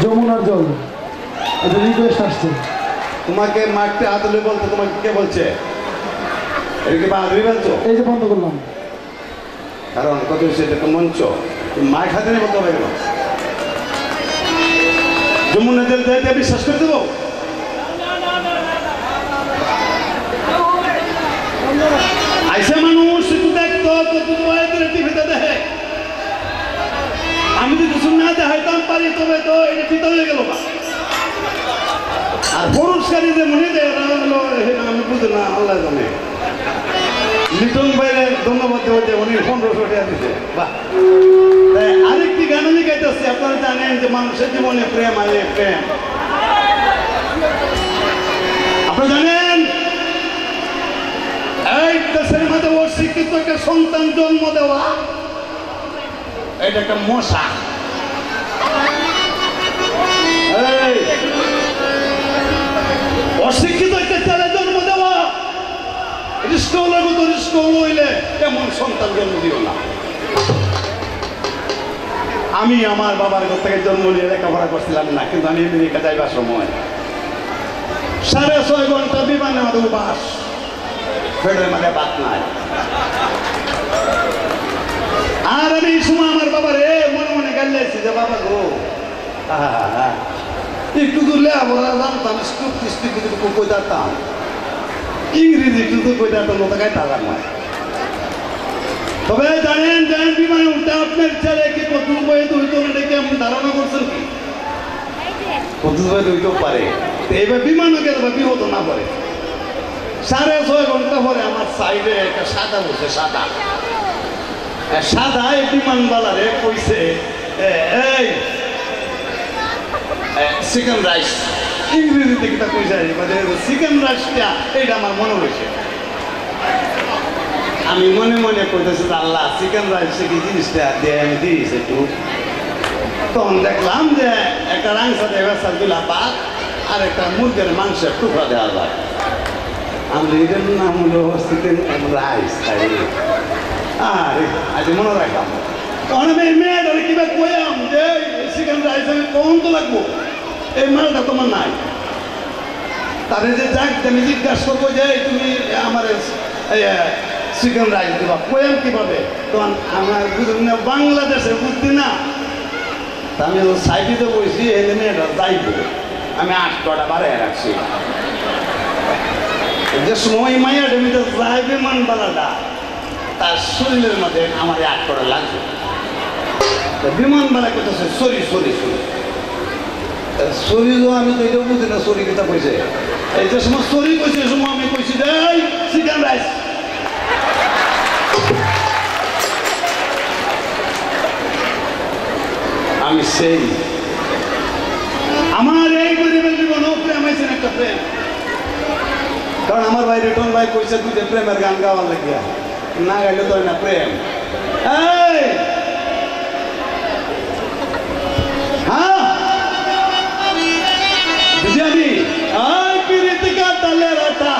যমুনার জল এটা রিকোয়েস্ট আসছে তোমাকে মারতে আদলে বলতে তোমাকে কে বলছে এদিকে বাহাদুরি বলছো এই যে বন্ধ করলাম কারণ কত সেটা তো মঞ্চ মায়ের খাতে নিয়ে বলতে হবে কেন যমুনা জল দিতে বিশ্বাস করে দেবো আইসা মানুষ শুধু দেখতো টিভিতে দেখে আমি যদি শুনে দেখাইতাম পারি তবে তো এটা ঠিক হয়ে গেল না আর পুরস্কারী যে মনে দেয় আমি বুঝি না আল্লাহ জানে লিটন ভাইরে ধন্যবাদ দেওয়া উনি 1500 টাকা দিতে বাহ আরেকটি গান আমি গাইতেছি আপনারা জানেন যে মানুষের জীবনে প্রেম আলে প্রেম। আপনি জানেন এই দেশের মধ্যে অশিক্ষিত একটা সন্তান জন্ম দেওয়া এটা একটা মশা। অশিক্ষিত একটা ছেলে জন্ম দেওয়া স্কুলের মতো স্কুল হইলে তেমন সন্তান জন্ম দিও না। আমি আমার বাবার ঘর থেকে জন্ম নিয়ে লেখাপড়া করছিলাম না, কিন্তু আমি আমেরিকা যাইবার সময় 6.5 ঘন্টা বিমানে আমাদের উপাস, পেটের মানে ভাত নাই। আর আমি এই সময় আমার বাবার মনে মনে গাইলাইছি যে বাবা গো একটু দূরলে আমরা জানতাম স্কুল কই যাতাম, ইংরেজি একটু দূর কই যাতাম ওটা গাইতে পারলাম। তবে জানেন জানেন বিমানে উঠে আপনার ছেলে কি প্রথম বয়ে দুইতো না কেমন ধারণা করছেন কি প্রথম বয়ে দুইতেও পারে। এইবার বিমানও গেলে বা বিপদ না পারে। 6.5 ঘন্টা পরে আমার সাইডে একটা সাদা বসে, সাদা সাদা এই বিমানবালারে কইছে এই চিকেন রাইস, ইংরেজিতে কিটা কইছে চিকেন রাইসটা, এইটা আমার মনে হয়েছে। আমি মনে মনে কইতেছি আল্লাহ চিকেন রাইস কি জিনিসটা দিয়ে আমি দিয়েছি একটু। তখন দেখলাম যে একটা রাংসা দেওয়া দিলা ভাত আর একটা মুরগের মাংসের টুকরা দেওয়া যায়। আমি এটার নাম হলো চিকেন রাইস। আর আজ মনে রাখলাম তখন আমি এই মেয়েটারে কিবা কইলাম যে চিকেন রাইস আমি কখন তো লাগবো, এই মালটা তোমার নাই। তারে যে যাক আমি জিজ্ঞাসা করবো যে তুমি আমার চিকেন রাইস দিবা, কইলাম কিভাবে? তখন আমার বুঝুন না বাংলাদেশে বুঝতি না, আমি সাইডে বসি এলে মেয়েটা যাইব, আমি 8 কটা বাড়াই রাখছি। যে সময় মাইয়া ডেমিতে যাইবে বিমানবালাটা তার শরীরের মধ্যে আমার 8 কটা লাগবে। বিমানবালা করতেছে সরি সরি সরি সরিও, আমি তো এটাও বুঝি না সরি কিতা কইছে। এই যে সময় সরি কইছে এই সময় আমি কইছি যে চিকেন রাইস। আমি সেই আমার এই গরিবের জীবনেও প্রেম হয়েছে একটা প্রেম। কারণ আমার ভাই রিটন ভাই কইছে তুই প্রেমের গান গাওয়ার লাগিয়া, না গাইলে তো না প্রেম। এই হ্যাঁ বিজয়ানি আই পিরিতিকা তালের আটা।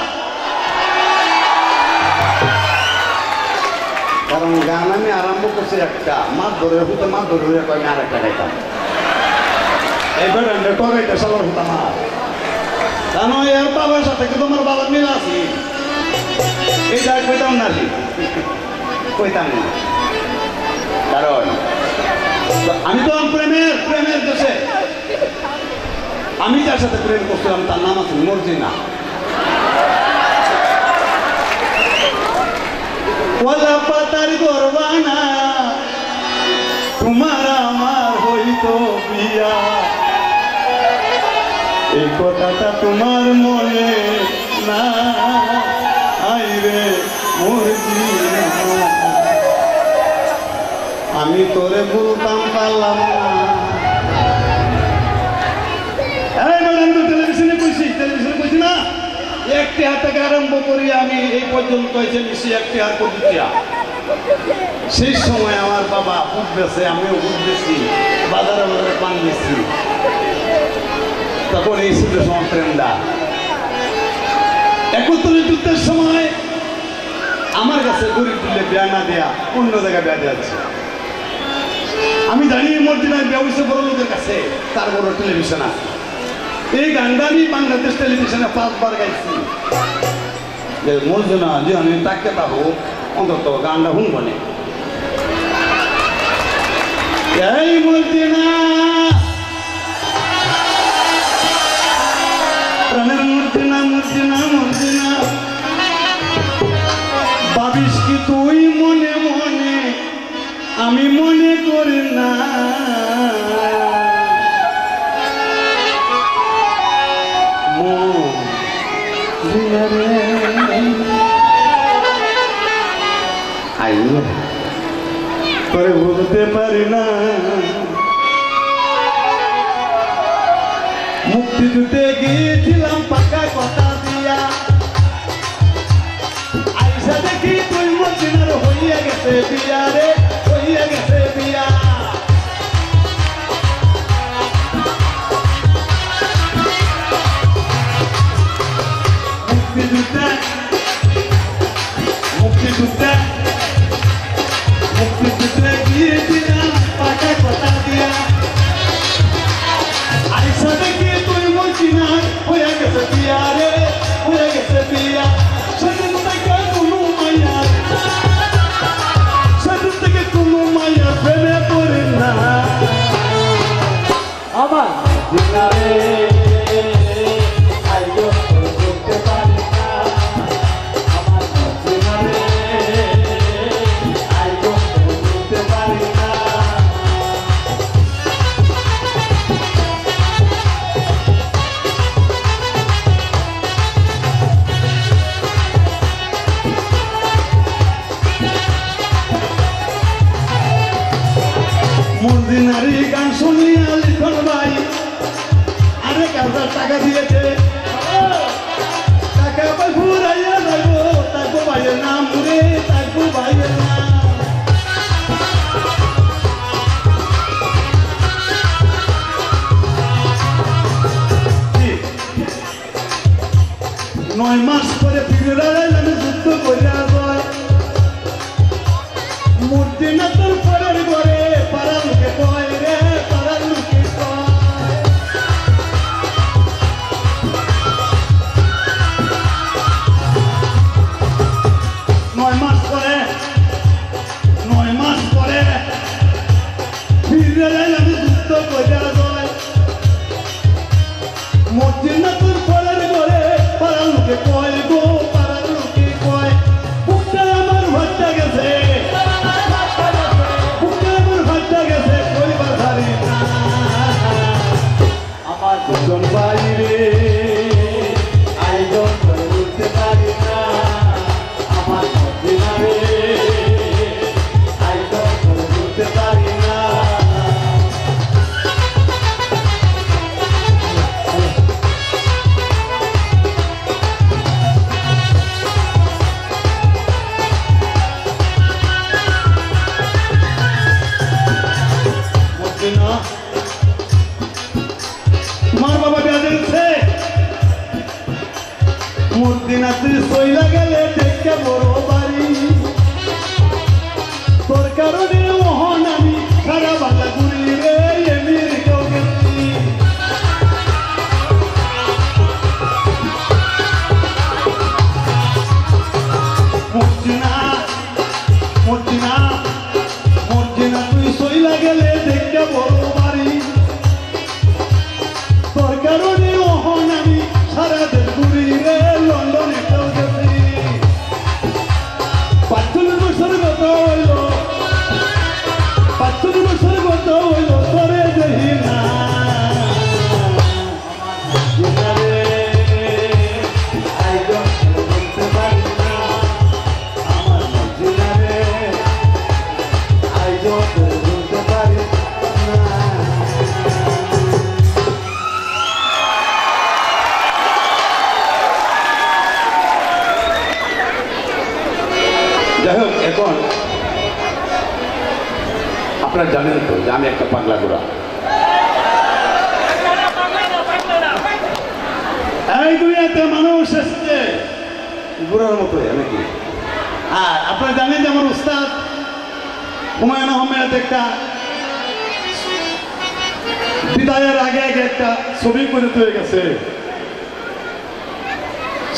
কারণ গান আমি আরম্ভ করছি একটা, মাছ ধরে হইতে মাছ ধরে হইয়া আমি আর একটা গাইতাম। এইবার টগাইতে সবার হতাম আর জানো এর বাবার সাথে কি তোমার বাবার মিল আছে? এইটা কইতাম না, কইতাম না, কারণ আমি তো প্রেমের দেশে। আমি যার সাথে প্রেম করছিলাম তার নাম আছে মর্জিনা। ওলা পাতার গরবানা তোমার আমার হইতো বিয়া, এই কথাটা তোমার মনে না আইরে মর্জিনা। আমি তোরে বলতাম পারলাম না। আমি তো টেলিভিশনে কইছি না, 1 টাকা থেকে আরম্ভ করি আমি এই পর্যন্ত হয়েছে নিশ্চয়ই 1 টাকা কবিতা। সেই সময় আমার বাবা বুট বেছে, আমিও বুট বেছি, বাজারে বাজারে পান বেছি। তখন এই ছিল সময় প্রেমটা। 71 যুদ্ধের সময় আমার কাছে গরিব দিলে বিয়া না দেয়া অন্য জায়গায় বিয়া দেওয়াচ্ছে। আমি জানি মর্জিনার বিয়া হয়েছে বড় লোকের কাছে, তার বড় টেলিভিশন আছে। এই গানটা আমি বাংলাদেশ টেলিভিশনে 5 বার গাইছি। যে মর্জিনা যে আমি তাকে পাবো অন্তত গানটা শুনবো না। এই মর্জিনা প্রাণের মর্জিনা মর্জিনা মর্জিনা, ভাবিস কি তুই মনে মনে আমি মনে করি না। তোরে বলতে পারি না মুক্তিযুদ্ধে গিয়েছিলাম পাকা কথা দিয়া আইসা দেখি তুই মদিনার হইয়া গেছে বিয়া রে হইয়া গেছে বিয়া মুক্তিযুদ্ধে মুক্তিযুদ্ধে মুক্তিযুদ্ধে গিয়েছিলাম পাকা কথা দিয়া আইসা দেখি তুই মদিনার হইয়া গেছে বিয়া রে হইয়া গেছে বিয়া সেদিন থেকে কোনো মায়া সেদিন থেকে কোনো মায়া প্রেমে পড়ে না আমার দিনারে আইয়ো করতে পারি না আমার দিনারে আইয়ো করতে পারি না মুদিনারি গান শুনিয়া লিখন ভাই আরেক 1000 টাকা দিয়েছে টাকা পাই ঘুরাইয়া যাইব তাকো ভাইয়ের নাম রে তাকো ভাইয়ের নাম 9 মাস পরে ফিরে দাঁড়াইলাম যুদ্ধ করিয়া যায় মুদিনা তোর পরের ঘরে পাড়ার লোকে কয় রে পাড়ার লোকে কয় 9 মাস পরে 9 মাস পরে ফিরে দাঁড়াইলাম যুদ্ধ করিয়া যায় মুদিনা তোর পরের ঘরে পাড়ার লোকে কয় গো পাড়ার লোকে কয় বুকটা আমার ভাট্টা গেছে আমার দুজন বাইরে আয়োজন করতে পারি না আমার মদিনারে আয়োজন করতে পারি না মদিনা তোমার বাবা বেঁধেছে মুদিনা তুই সইলা গেলে দেখতে বড় বাড়ি তোর কারণে মোহন আমি সারা বাংলা ঘুরি রে আমেরিকাও গেছি মুদিনা মুদিনা মুদিনা তুই সইলা গেলে দেখতে বড় বাড়ি তোর কারণে মোহন আমি সারা দেশ ঘুরি রে লন্ডনে কেউ গেছি 45 বছর গত হইল 45 বছর গত হইল তোরে দেখি না দিনারে আয়োজন করতে পারি না আমার দিনারে আয়োজন করতে পারি না যাই হোক এখন আপনারা জানেন তো যে আমি একটা পাগলা গোড়া এই দুনিয়াতে মানুষ এসছে গোড়ার মতো নাকি আর আপনারা জানেন যে আমার উস্তাদ হুমায়ুন আহমেদ একটা বিদায়ের আগে আগে একটা ছবি করে তৈরি গেছে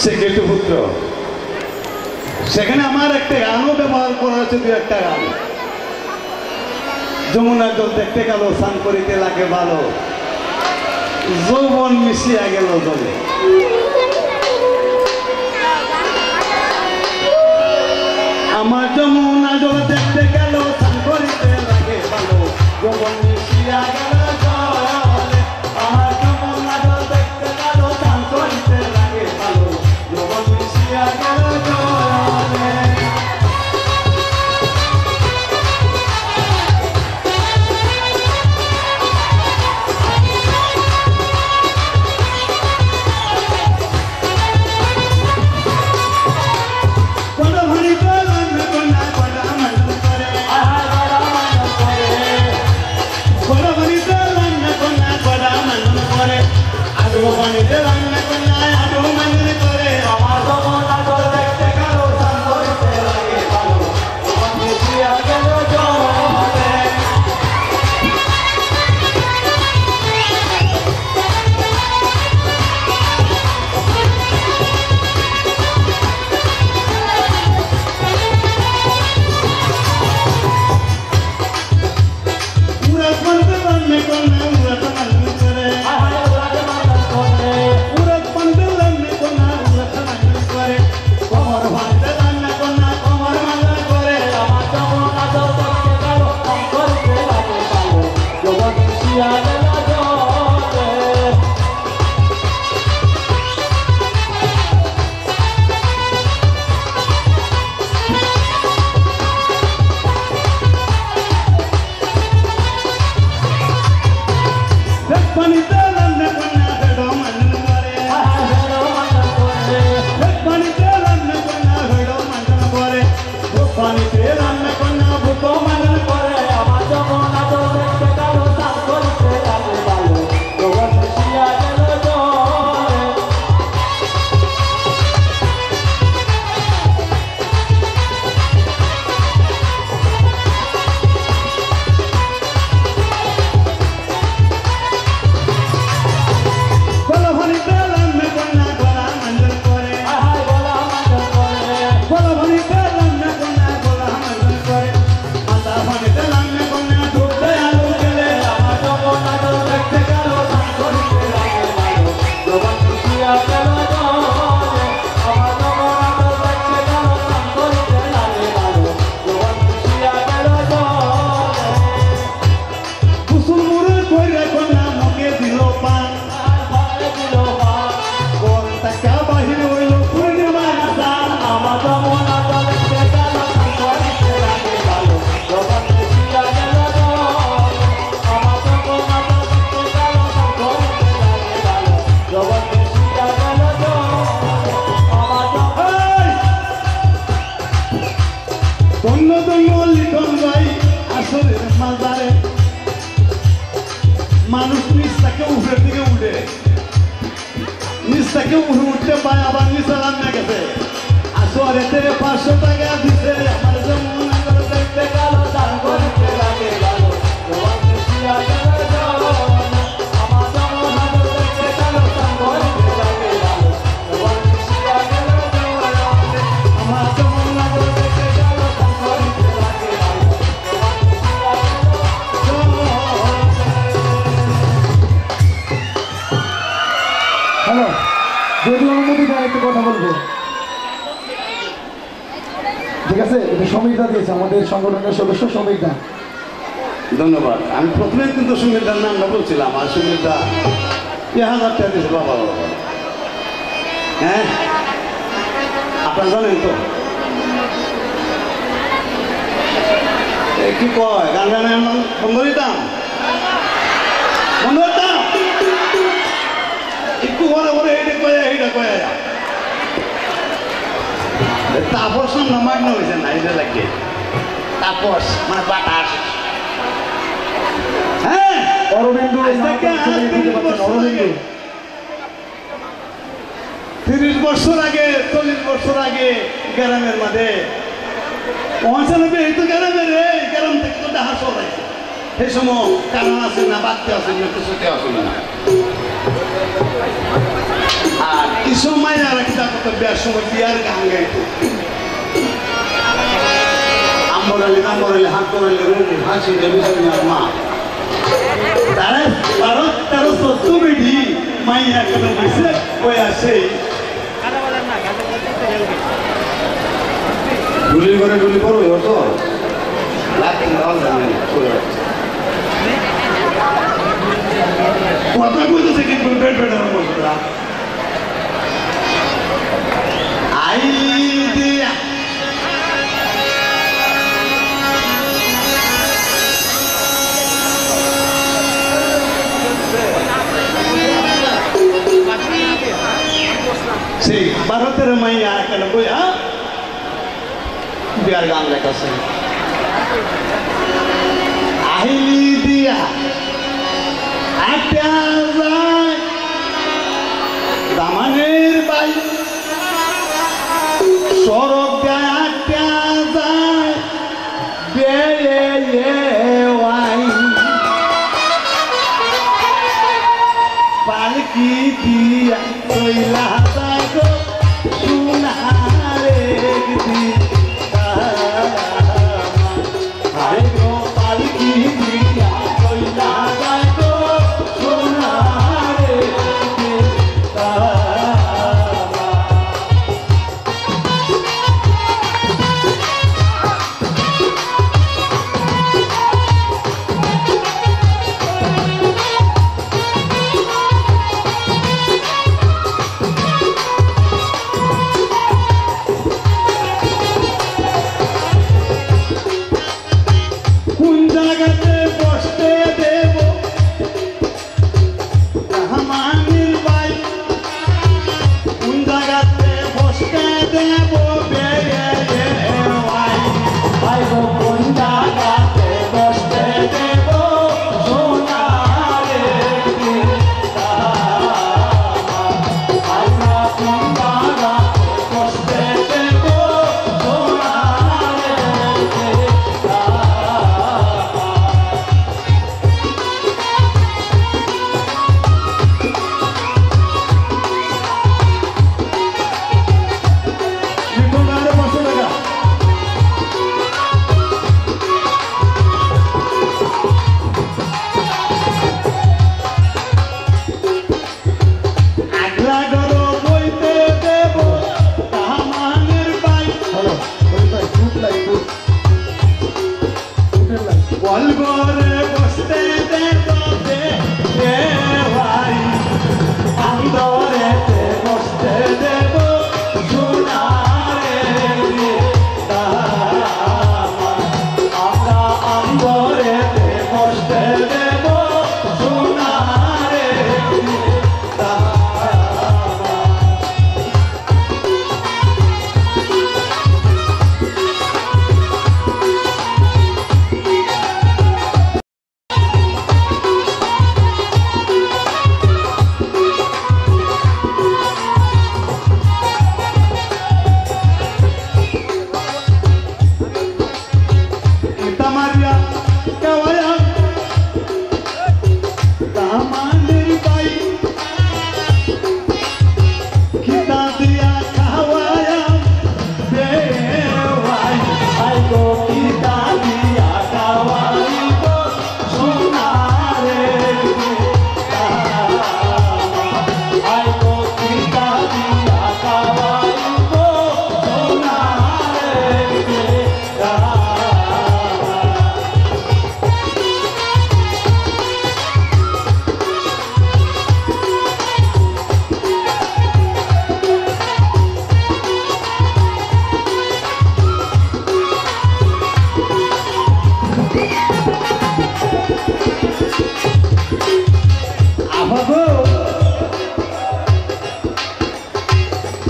সে গেটু পুত্র সেখানে আমার একটা গানও ব্যবহার করা হয়েছে 2-1টা গান যমুনার জল দেখতে গেল স্নান করিতে লাগে ভালো যৌবন মিশিয়া গেল জলে আমার যমুনা জল দেখতে গেল স্নান করিতে লাগে ভালো যৌবন মিশিয়া গেল জলে আমার যমুনা জল দেখতে গেল স্নান করিতে লাগে ভালো যৌবন মিশিয়া গেল জলে রান্না কন্যা উড়াত মান্ডন করে উড়াত পান্ডে রান্না কন্যা উড়াত মান্ডন করে কোমর ভাঙতে রান্না কন্যা কোমর মান্ডন করে আমার যমুনা জল দেখতে গেল করতে লাগে পালো যখন শিয়া গেল মানুষ নিচ থেকে উপরের দিকে উঠে নিচ থেকে উঠতে পায় আবার নিচে রান্না গেছে আসরে 500 টাকা দিছে আমার যেমন দেখতে গেল দান করতে লাগে গেল হ্যালো, যদি অনুমতি দেয় একটু কথা বলবো। ঠিক আছে, এটা সমীরদা দিয়েছে, আমাদের সংগঠনের সদস্য সমীরদা। ধন্যবাদ। আমি প্রথমে কিন্তু সমীরদার নামটা বলছিলাম, আর সমীরদা 1000 টাকা দিয়েছে। বাবা হ্যাঁ, আপনারা জানেন তো কি কয় গান গানের বন্ধ দিতাম একটু ঘরে ঘরে এইটা কয়া এইটা কয়া তাপস না মাগনা হয়েছে না, এটা লাগে তাপস মানে বাতাস। হ্যাঁ, অরবিন্দু 30 বছর আগে 40 বছর আগে গ্রামের মাঝে পৌঁছানো এই তো গ্রামের গ্রাম থেকে তো ডাহা চলাইছে। সেই সময় কারণ আছে না, বাড়তে আছে না, কিছুতে আসে না। আর কিছু মায়ের একটা কথা বিয়ার সময় বিয়ার গান গাইতো, আম্বরালি নাম্বরালি হাত করালি হাসি দেবী মা তারা 12-13 বেডি মাইয়া কেন গেছে ওই আসে গুলি করে গুলি করো তো কথা বলতেছে কিন্তু বেড বেডার বলতো আই দিয়া সেই 12-13 মাইয়া কেন বইয়া বিয়ার গান লেখাছে আহিলি দিয়া আটা যায় দামানের বাই সড়ক দেয় আটা যায় বেয়ে ওয়াই পালকি দিয়া কইলা গো সুনারে দি আরে গো পালকি দিয়া কইলা আমাদের ভাই খিদা দিয়া খাওয়ায়া দেওয়াই আই গো খিদা দিয়া খাওয়াইব সোনারে আই গো খিদা দিয়া খাওয়াইব সোনারে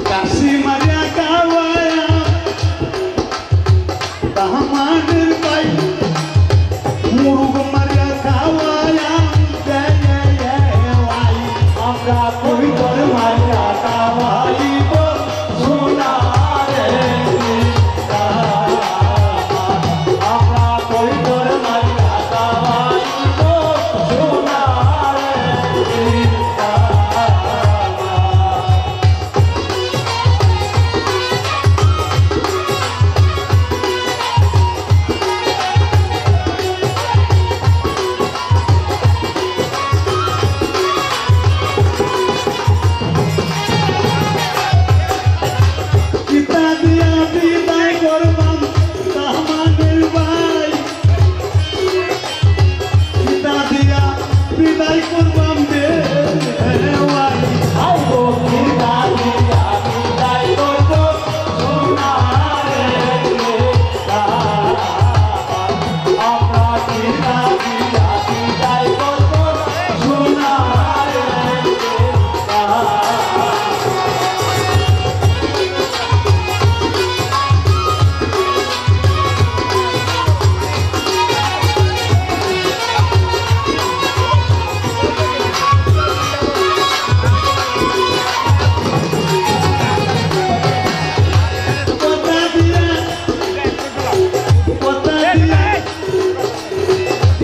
কাশি মারিয়া খাওয়ায়া আমাদের ভাই মুরগ মারিয়া খাওয়ায়া দেওয়াই আমরা কই তোর মারিয়া খাওয়াইব সোনারে আমরা কই তোর মারিয়া খাওয়াইব সোনারে কিতা দিয়া বিদায় করবাম আমাদের ভাই কিতা দিয়া বিদায় করবাম দেওয়াই আই গো কিতা দিয়া বিদায় করব সোনারে আমরা কিতা দিয়া বিদায় করব সোনারে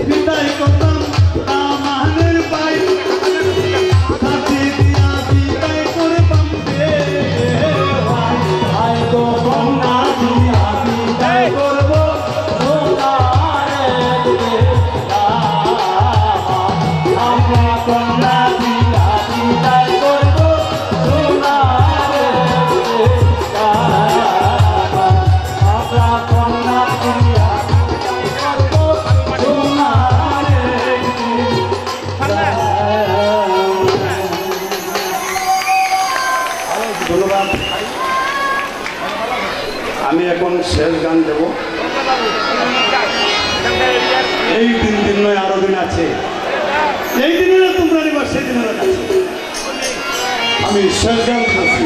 বিদায় করতাম আমাদের ভাই কাছে দিয়া বিদায় করবাম দেওয়াই আই গো কন্যা দিয়া বিদায় করব সোনারে আমরা কন্যা দিয়া বিদায় করব সোনারে আমরা কন্যা দিয়া ধন্যবাদ। আমি এখন শেষ গান দেব। এই দিন নয় আরো দিন আছে, এই দিনের তোমরা নিবা সেই দিনের কাছে আমি শেষ গান করছি।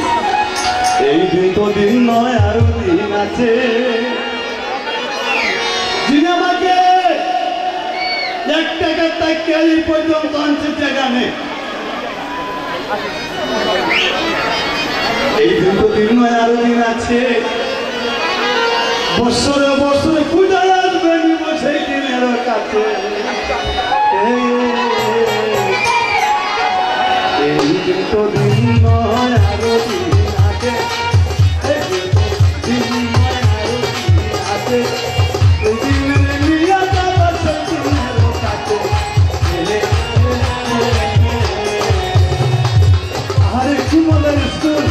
এই দিন তো দিন নয় আরো দিন আছে, যিনি আমাকে 1 টাকা থেকে এই পর্যন্ত আনছে গানে। এই দিন তো দিন নয় আরো দিন আছে, বছরে বছরে পূজায় আসবে নিব সেই দিনের কাছে। এই দিন তো দিন নয় আরো দিন আছে, এই দিন তো দিন নয় আরো দিন আছে, এই দিনের নিয়ে যাবার সেই দিনের কাছে। আরে কি মজার স্কুল